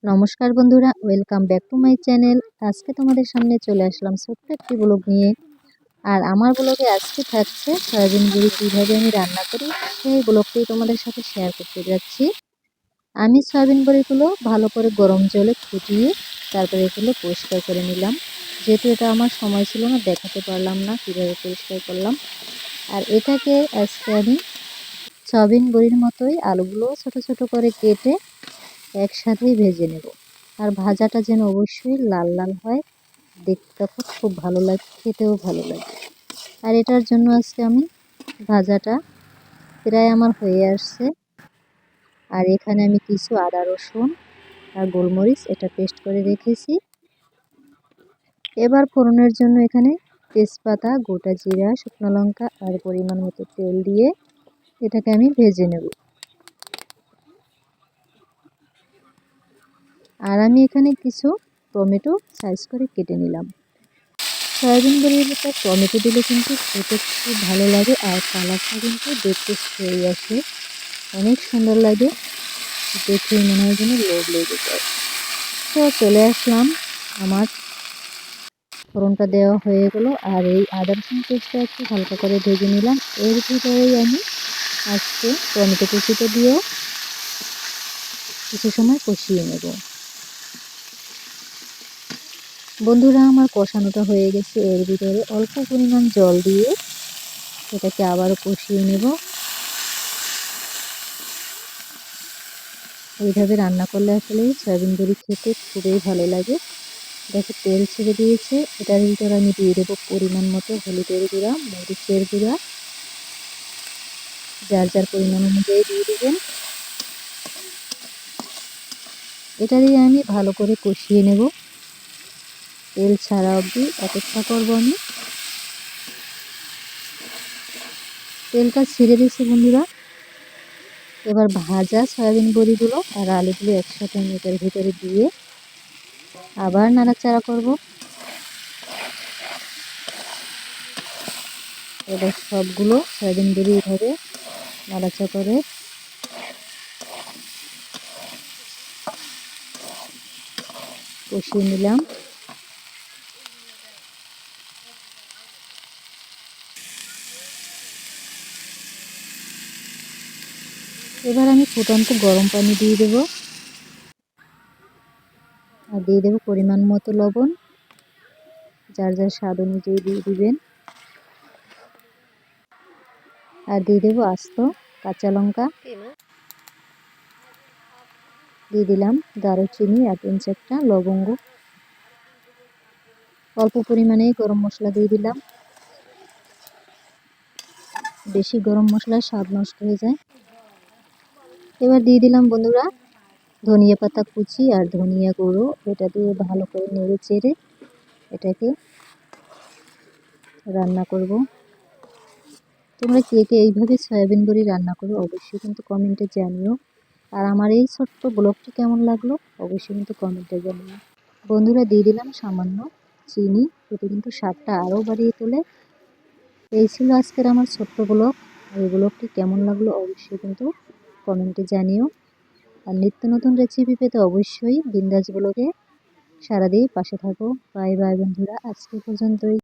নমস্কার বন্ধুরা, welcome back to my channel. আজকে তোমাদের সামনে চলে আসলাম ছোট্ট একটি ব্লগ নিয়ে। আর আমার ব্লগে আজকে থাকছে সয়াবিন বড়ি কীভাবে আমি রান্না করি, সেই ব্লগটি তোমাদের সাথে শেয়ার করতে যাচ্ছি। আমি সয়াবিন বড়িগুলো ভালো করে গরম জলে ফুটিয়ে তারপরে এগুলো পরিষ্কার করে নিলাম। যেহেতু এটা আমার সময় ছিল না, দেখাতে পারলাম না কীভাবে পরিষ্কার করলাম। আর এটাকে আজকে আমি সয়াবিন বড়ির মতোই আলুগুলো ছোট ছোট করে কেটে একসাথেই ভেজে নেব। আর ভাজাটা যেন অবশ্যই লাল লাল হয়, দেখতে তখন খুব ভালো লাগে, খেতেও ভালো লাগে। আর এটার জন্য আজকে আমি ভাজাটা প্রায় আমার হয়ে আসছে। আর এখানে আমি কিছু আদা রসুন আর গোলমরিচ এটা পেস্ট করে রেখেছি। এবার ফোড়নের জন্য এখানে তেজপাতা, গোটা জিরা, শুকনো লঙ্কা আর পরিমাণ মতো তেল দিয়ে এটাকে আমি ভেজে নেব। আর আমি এখানে কিছু টমেটো সাইজ করে কেটে নিলাম। সয়াবিন বড়ির ভিতরে টমেটো দিলে কিন্তু খেতে খুব ভালো লাগে, আর কালারটা কিন্তু দেখতে সেই আসে, অনেক সুন্দর লাগে, দেখে মনে হয় যেন লোভ লেগে যায়। তো চলে আসলাম, আমার ফোড়নটা দেওয়া হয়ে গেল। আর এই আদা রসুন পেস্টটা একটু হালকা করে ভেজে নিলাম। এর ভিতরেই আমি আজকে টমেটো কুচিটা দিয়েও কিছু সময় কষিয়ে নেব। বন্ধুরা, আমার কষানোটা হয়ে গেছে। এর ভিতরে অল্প পরিমাণ জল দিয়ে এটাকে আবারও কষিয়ে নেব। এইভাবে রান্না করলে আসলে সয়াবিন বড়ি খেতে খুবই ভালো লাগে। দেখো তেল ছেড়ে দিয়েছে। এটার ভিতরে আমি দিয়ে দেবো পরিমাণ মতো হলুদের গুঁড়া, মরিচের গুঁড়া, যার যার পরিমাণ অনুযায়ী দিয়ে দেবেন। এটা দিয়ে আমি ভালো করে কষিয়ে নেব, তেল ছাড়া অবধি অপেক্ষা করব আমি। তেলটা ছেড়ে দিয়েছে বন্ধুরা। এবার ভাজা সয়াবিন বড়িগুলো আর আলুগুলো একসাথে আমি এটার ভিতরে দিয়ে আবার নাড়াচাড়া করব। এবার সবগুলো সয়াবিন বড়ি এভাবে নাড়াচাড়া করে কষিয়ে নিলাম। এবার আমি ফুটন্ত গরম পানি দিয়ে দেব, আর দিয়ে দেব পরিমাণ মতো লবণ, যার যার স্বাদ অনুযায়ী দিয়ে দিবেন। আর দিয়ে দেব আস্ত কাঁচা লঙ্কা, দিয়ে দিলাম দারুচিনি আর 3-4টা লবঙ্গ। অল্প পরিমাণে গরম মশলা দিয়ে দিলাম, বেশি গরম মশলায় স্বাদ নষ্ট হয়ে যায়। এবার দিয়ে দিলাম বন্ধুরা ধনিয়া পাতা কুচি আর ধনিয়া গুঁড়ো। এটা দিয়ে ভালো করে নেড়ে চেড়ে এটাকে রান্না করব। তোমরা কে কে এইভাবে সয়াবিন বড়ি রান্না করো অবশ্যই কিন্তু কমেন্টে জানিও। আর আমার এই ছোট্ট ব্লগটি কেমন লাগলো অবশ্যই কিন্তু কমেন্টে জানিও। বন্ধুরা, দিয়ে দিলাম সামান্য চিনি, এতে কিন্তু স্বাদটা আরও বাড়িয়ে তোলে। এই ছিল আজকের আমার ছোট্ট ব্লগ। এই ব্লগটি কেমন লাগলো অবশ্যই কিন্তু কমেন্টে জানিও। আর নিত্য নতুন রেসিপি পেতে অবশ্যই বিন্দাস ব্লগে সারা দিয়ে পাশে থাকো। বাই বাই বন্ধুরা, আজকে পর্যন্তই।